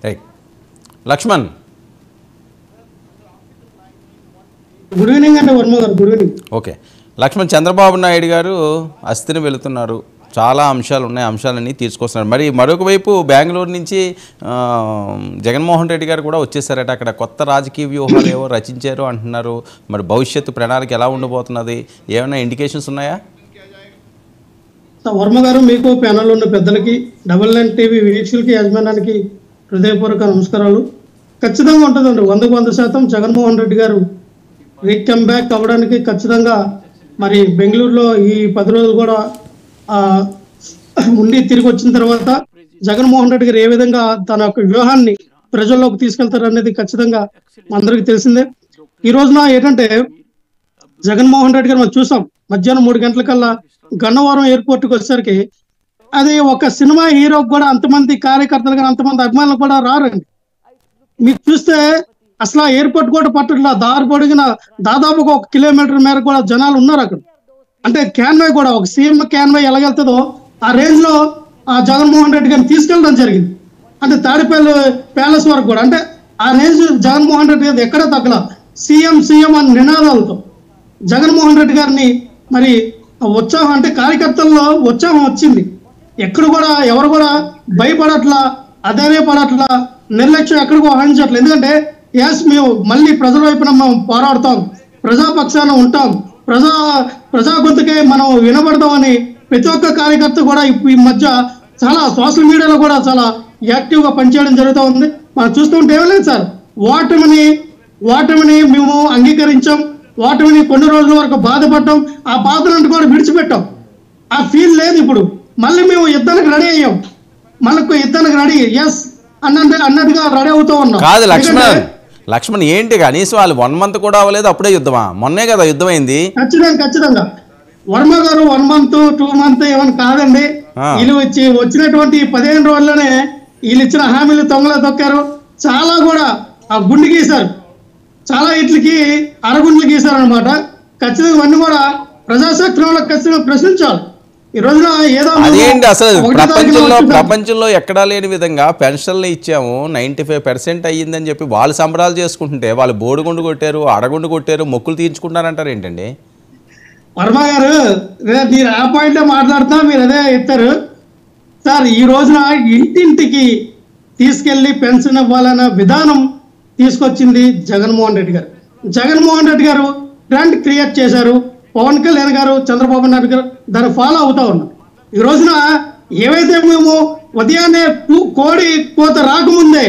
Right. Laxman, good evening అండి వర్మ గారు. Good evening. Okay Laxman, Chandrababu Naidu గారు అస్థిని వెళుతున్నారు, చాలా అంశాలు ఉన్నాయి, అంశాలన్నీ తీసుకొస్తున్నారు. మరి మరొక వైపు బెంగళూరు నుంచి జగన్మోహన్ రెడ్డి గారు కూడా వచ్చేసారట. అక్కడ కొత్త రాజకీయ వ్యూహాలు ఏవో రచించారు అంటున్నారు. మరి భవిష్యత్తు ప్రణాళిక ఎలా ఉండబోతున్నది, ఏమైనా ఇండికేషన్స్ ఉన్నాయా? వర్మ గారు, మీకు ప్యానల్ ఉన్న పెద్దలకి, డబల్9 టీవీ వీక్షకులకి, యజమానానికి హృదయపూర్వక నమస్కారాలు. ఖచ్చితంగా ఉంటుందండి 100% జగన్మోహన్ రెడ్డి గారు రీకమ్ బ్యాక్ అవ్వడానికి ఖచ్చితంగా మరి బెంగళూరులో ఈ 10 రోజులు కూడా ఉండి తిరిగి వచ్చిన తర్వాత జగన్మోహన్ రెడ్డి గారు ఏ విధంగా తన యొక్క వ్యూహాన్ని ప్రజల్లోకి తీసుకెళ్తారు అనేది ఖచ్చితంగా అందరికీ తెలిసిందే. ఈ రోజున ఏంటంటే జగన్మోహన్ రెడ్డి గారు మనం చూసాం, మధ్యాహ్నం 3 గంటలకల్లా గన్నవరం ఎయిర్పోర్ట్కి వచ్చేసరికి అది ఒక సినిమా హీరోకి కూడా అంతమంది కార్యకర్తలు కానీ అంతమంది అభిమానులు కూడా రారండి. మీకు చూస్తే అసలు ఆ ఎయిర్పోర్ట్ కూడా పట్టట్లా, దారి పొడిగిన దాదాపుగా 1 కిలోమీటర్ మేర కూడా జనాలు ఉన్నారు అక్కడ. అంటే క్యాన్వే కూడా ఒక సీఎం క్యాన్వే ఎలాగెళ్తుందో ఆ రేంజ్ లో ఆ జగన్మోహన్ రెడ్డి గారిని తీసుకెళ్ళడం జరిగింది. అంటే తాడిపల్లి ప్యాలెస్ వరకు కూడా, అంటే ఆ రేంజ్ జగన్మోహన్ రెడ్డి గారు ఎక్కడా తగ్గల. సీఎం సీఎం అని నినాదాలతో జగన్మోహన్ రెడ్డి గారిని మరి ఉత్సాహం, అంటే కార్యకర్తల్లో ఉత్సాహం వచ్చింది. ఎక్కడ కూడా ఎవరు కూడా భయపడట్లా, అధైర్యపడట్లా, నిర్లక్ష్యం ఎక్కడికో వహించట్లేదు. ఎందుకంటే మేము మళ్ళీ ప్రజల వైపున మనం పోరాడతాం, ప్రజాపక్షాన ఉంటాం, ప్రజా గొంతుకే మనం వినబడతామని ప్రతి ఒక్క కార్యకర్త కూడా ఈ మధ్య చాలా సోషల్ మీడియాలో కూడా చాలా యాక్టివ్గా పనిచేయడం జరుగుతూ ఉంది. మనం చూస్తుంటే ఏం లేదు సార్, ఓటమిని మేము అంగీకరించాం, ఓటమిని కొన్ని రోజుల వరకు బాధపడ్డాం, ఆ బాధలను కూడా విడిచిపెట్టాం. ఆ ఫీల్ లేదు ఇప్పుడు. మళ్ళీ మేము యుద్ధానికి రెడీ అయ్యాం, మళ్ళీ యుద్ధానికి రెడీ ఎస్ అన్నట్టుగా రెడీ అవుతూ ఉన్నాం. కాదు లక్ష్మణ్ ఏంటి కనీసం వాళ్ళు 1 month కూడా అవ్వలేదు, అప్పుడే యుద్ధమా? మొన్నే కదా యుద్ధం అయింది. ఖచ్చితంగా వర్మ గారు 1 month 2 months ఏమని కాదండి. వీళ్ళు వచ్చినటువంటి 15 రోజుల్లోనే వీళ్ళు ఇచ్చిన హామీలు తొంగలో తొక్కారు. చాలా కూడా ఆ గుండు గీశారు, చాలా ఇట్లకి అరగుండ్లు గీశారు అనమాట. ఖచ్చితంగా ఇవన్నీ కూడా ప్రజాశక్తిలో ఖచ్చితంగా ప్రశ్నించాలి. ఈ రోజున ఏదో అదేంటి అసలు ప్రపంచంలో ఎక్కడా లేని విధంగా పెన్షన్లు ఇచ్చాము, 95% అయ్యిందని చెప్పి వాళ్ళు సంబరాలు చేసుకుంటుంటే వాళ్ళు బోడిగుండు కొట్టారు, అడగుండు కొట్టారు, మొక్కులు తీర్చుకుంటారంటారు ఏంటండి? వర్మ గారు, మీరు ఆ పాయింట్లో మాట్లాడుతున్నా, మీరు అదే చెప్తారు సార్. ఈ రోజున ఇంటింటికి తీసుకెళ్లి పెన్షన్ ఇవ్వాలన్న విధానం తీసుకొచ్చింది జగన్మోహన్ రెడ్డి గారు. జగన్మోహన్ రెడ్డి గారు ట్రెండ్ క్రియేట్ చేశారు. పవన్ కళ్యాణ్ గారు, చంద్రబాబు నాయుడు గారు దాన్ని ఫాలో అవుతా ఉన్నారు. ఈ రోజున ఏవైతే మేము ఉదయాన్నే కోడి కోత రాకముందే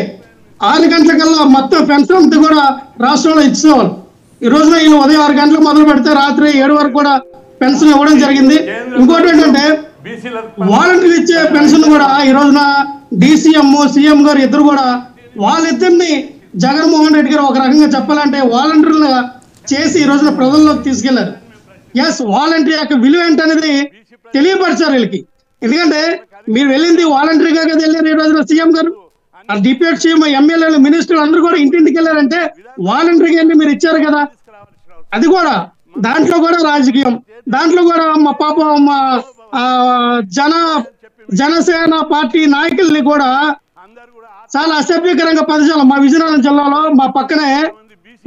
6 గంటలకల్లా మొత్తం పెన్షన్ అంతా కూడా రాష్ట్రంలో ఇచ్చేవాళ్ళు. ఈ రోజున వీళ్ళు ఉదయం 6 గంటలకు మొదలు పెడితే రాత్రి 7 వరకు కూడా పెన్షన్ ఇవ్వడం జరిగింది. ఇంకోటి ఏంటంటే వాలంటీర్లు ఇచ్చే పెన్షన్ కూడా ఈ రోజున డిసిఎం సీఎం గారు ఇద్దరు కూడా వాళ్ళిద్దరిని జగన్మోహన్ రెడ్డి గారు ఒక రకంగా చెప్పాలంటే వాలంటీర్లుగా చేసి ఈ రోజున ప్రజల్లోకి తీసుకెళ్లారు. ఎస్, వాలంటీర్ యొక్క విలువ ఏంటనేది తెలియపరిచారు వీళ్ళకి. ఎందుకంటే మీరు వెళ్ళింది వాలంటీర్గా కదా వెళ్ళారు. ఈ రోజున సీఎం గారు, డిప్యూటీ సీఎం, ఎమ్మెల్యేలు, మినిస్టర్లు అందరూ కూడా ఇంటింటికి వెళ్ళారంటే వాలంటీర్గా మీరు ఇచ్చారు కదా. అది కూడా దాంట్లో కూడా రాజకీయం, దాంట్లో కూడా మా పాపం మా జనసేన పార్టీ నాయకుల్ని కూడా చాలా అసభ్యకరంగా పదజాలం. మా విజయనగరం జిల్లాలో మా పక్కనే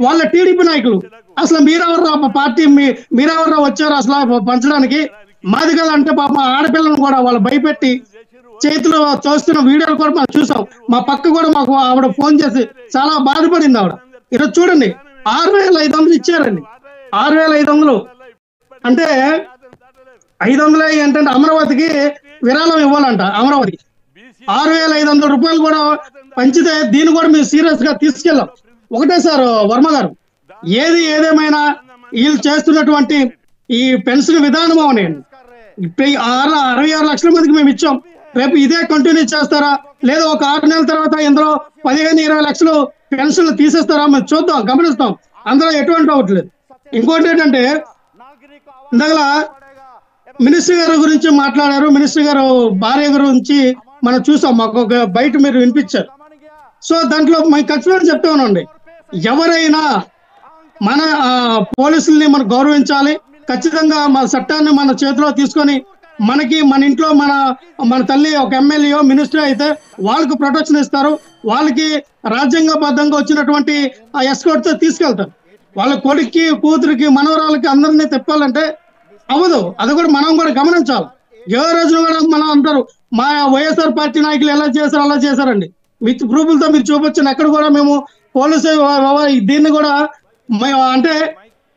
వాళ్ళ టీడీపీ నాయకులు అసలు మీరెవర్రా పార్టీ, మీరెవర్రా వచ్చారు అసలు పంచడానికి, మాది కదా అంటే పాప ఆడపిల్లను కూడా వాళ్ళు భయపెట్టి చేతిలో చూస్తున్న వీడియోలు కూడా మనం చూసాం. మా పక్క కూడా మాకు ఆవిడ ఫోన్ చేసి చాలా బాధపడింది ఆవిడ. ఈరోజు చూడండి 6,500 ఇచ్చారండి. 6,500 అంటే 500 ఏంటంటే అమరావతికి విరాళం ఇవ్వాలంట. అమరావతికి 6,500 రూపాయలు కూడా పంచితే దీన్ని కూడా మేము సీరియస్ గా తీసుకెళ్ళాం. ఒకటే సార్ వర్మ గారు, ఏదేమైనా వీళ్ళు చేస్తున్నటువంటి ఈ పెన్షన్ విధానం అవనండి 66 లక్షల మందికి మేము ఇచ్చాం. రేపు ఇదే కంటిన్యూ చేస్తారా లేదా ఒక 6 నెలల తర్వాత ఇందులో 15-20 లక్షలు పెన్షన్లు తీసేస్తారా మేము చూద్దాం, గమనిస్తాం. అందులో ఎటువంటి అవ్వట్లేదు. ఇంకోటి ఏంటంటే ఇందాక మినిస్టర్ గారి గురించి మాట్లాడారు. మినిస్టర్ గారు భార్య గురించి మనం చూసాం, మాకు ఒక బయట మీరు వినిపించారు. సో దాంట్లో మేము ఖచ్చితంగా చెప్తా ఉన్నాండి, ఎవరైనా మన పోలీసుల్ని మనం గౌరవించాలి. ఖచ్చితంగా మన చట్టాన్ని మన చేతిలో తీసుకొని మనకి మన ఇంట్లో మన తల్లి ఒక ఎమ్మెల్యే మినిస్టర్ అయితే వాళ్ళకు ప్రొటెక్షన్ ఇస్తారు, వాళ్ళకి రాజ్యాంగబద్ధంగా వచ్చినటువంటి ఆ ఎస్కార్ట్ తో తీసుకెళ్తారు. వాళ్ళ కొడుక్కి కూతురికి మనవరాలకి అందరినీ తిప్పాలంటే అవ్వదు. అది కూడా మనం కూడా గమనించాలి. ఏ రోజున కూడా మనం అందరూ మా వైఎస్ఆర్ పార్టీ నాయకులు ఎలా చేశారు అలా చేశారండి. విత్ ప్రూఫ్లతో మీరు చూపించండి. ఎక్కడ కూడా మేము పోలీసు దీన్ని కూడా అంటే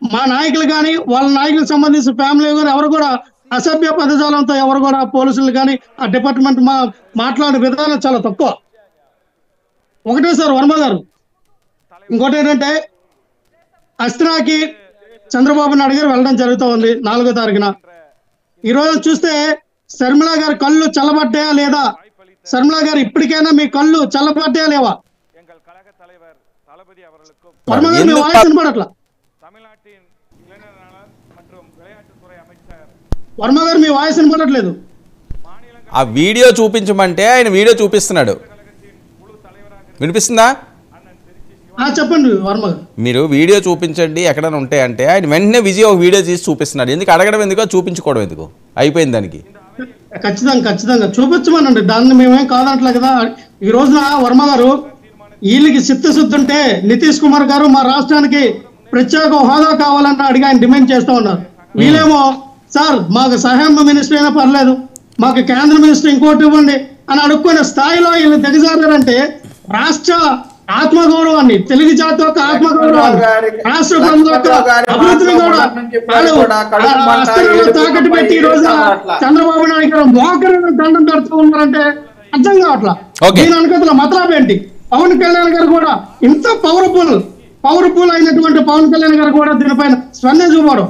మా నాయకులు కానీ వాళ్ళ నాయకులకు సంబంధించిన ఫ్యామిలీ కానీ ఎవరు కూడా అసభ్య పదజాలంతో ఎవరు కూడా పోలీసులు కానీ ఆ డిపార్ట్మెంట్ మాట్లాడే విధానం చాలా తక్కువ. ఒకటే సార్ వర్మ గారు, ఇంకోటి ఏంటంటే అస్త్రాకి చంద్రబాబు నాయుడు గారు వెళ్ళడం జరుగుతూ ఉంది 4వ తారీఖున. ఈ రోజు చూస్తే శర్మిల గారి కళ్ళు చల్లబడ్డాయా లేదా? శర్మిల గారు ఇప్పటికైనా మీ కళ్ళు చల్లబడ్డాయా లేవా? వర్మ గారు మీ వాయిస్ వినపడట్లా. వర్మ గారు మీ వాయిస్ వినపడట్లేదు. ఆ వీడియో చూపించమంటే ఆయన వీడియో చూపిస్తున్నాడు, వినిపిస్తుందా? చెప్పండి వర్మ గారు. మీరు వీడియో చూపించండి ఎక్కడైనా ఉంటే అంటే ఆయన వెంటనే విజయ్ ఒక వీడియో తీసి చూపిస్తున్నాడు. ఎందుకు అడగడం ఎందుకో చూపించుకోవడం ఎందుకు? అయిపోయింది దానికి. ఖచ్చితంగా చూపించమనండి, దాన్ని మేమేం కాదంటలే కదా. ఈ రోజున వర్మ గారు వీళ్ళకి చిత్తశుద్ధి ఉంటే నితీష్ కుమార్ గారు మా రాష్ట్రానికి ప్రత్యేక హోదా కావాలని అడిగి ఆయన డిమాండ్ చేస్తూ ఉన్నారు. వీళ్ళేమో సార్ మాకు సహాయం మినిస్టర్ అయినా పర్లేదు, మాకు కేంద్ర మినిస్టర్ ఇంకోటి ఇవ్వండి అని అడుక్కునే స్థాయిలో వీళ్ళు దిగజారారంటే రాష్ట్ర ఆత్మగౌరవాన్ని, తెలుగు జాతి యొక్క ఆత్మగౌరవాన్ని, రాష్ట్ర ప్రజల యొక్క అభివృద్ధిని కూడా తాకట్టు పెట్టి ఈ రోజు చంద్రబాబు నాయుడు గారు మోకరిని దండం పెడుతూ ఉన్నారంటే అర్థం కావట్లా. దీని అనుకతల మతలాభం ఏంటి? పవన్ కళ్యాణ్ గారు కూడా ఇంత పవర్ఫుల్ అయినటువంటి పవన్ కళ్యాణ్ గారు కూడా దీనిపైన స్పందన చూపడం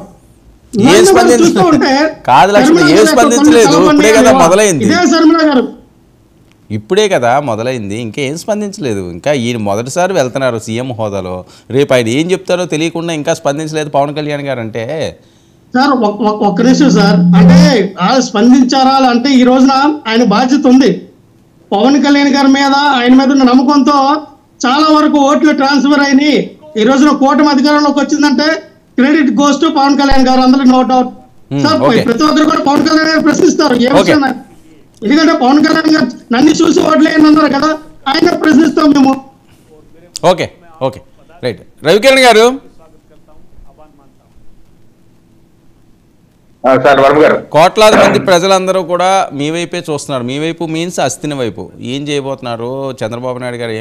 చూస్తూ ఉంటే ఇప్పుడే కదా మొదలైంది, ఇంకేం స్పందించలేదు. ఇంకా ఈయన మొదటిసారి వెళ్తున్నారు సీఎం హోదాలో. రేపు ఆయన ఏం చెప్తారో తెలియకుండా ఇంకా స్పందించలేదు పవన్ కళ్యాణ్ గారు అంటే. సార్ ఒక్క నిమిషం సార్, అంటే స్పందించారా అంటే ఈ రోజున ఆయన బాధ్యత ఉంది. పవన్ కళ్యాణ్ గారి మీద ఆయన మీద ఉన్న నమ్మకంతో చాలా వరకు ఓట్లు ట్రాన్స్ఫర్ అయినాయి. ఈ రోజున కూటమి అధికారంలోకి వచ్చిందంటే credit goes to Pawan Kalyan గారు, అందరూ నో డౌట్. సార్ ప్రతి ఒక్కరు కూడా పవన్ కళ్యాణ్ గారు ప్రశ్నిస్తారు ఏ విషయం, ఎందుకంటే పవన్ కళ్యాణ్ గారు నన్ను చూసి ఓట్లేని అన్నారు కదా, ఆయన ప్రశ్నిస్తాం మేము. Okay right. రవికిరణ్ గారు, కోట్లాది మంది ప్రజలందరూ కూడా మీ వైపే చూస్తున్నారు. మీ వైపు మీన్స్ అస్థిని వైపు. ఏం చేయబోతున్నారు చంద్రబాబు నాయుడు గారు?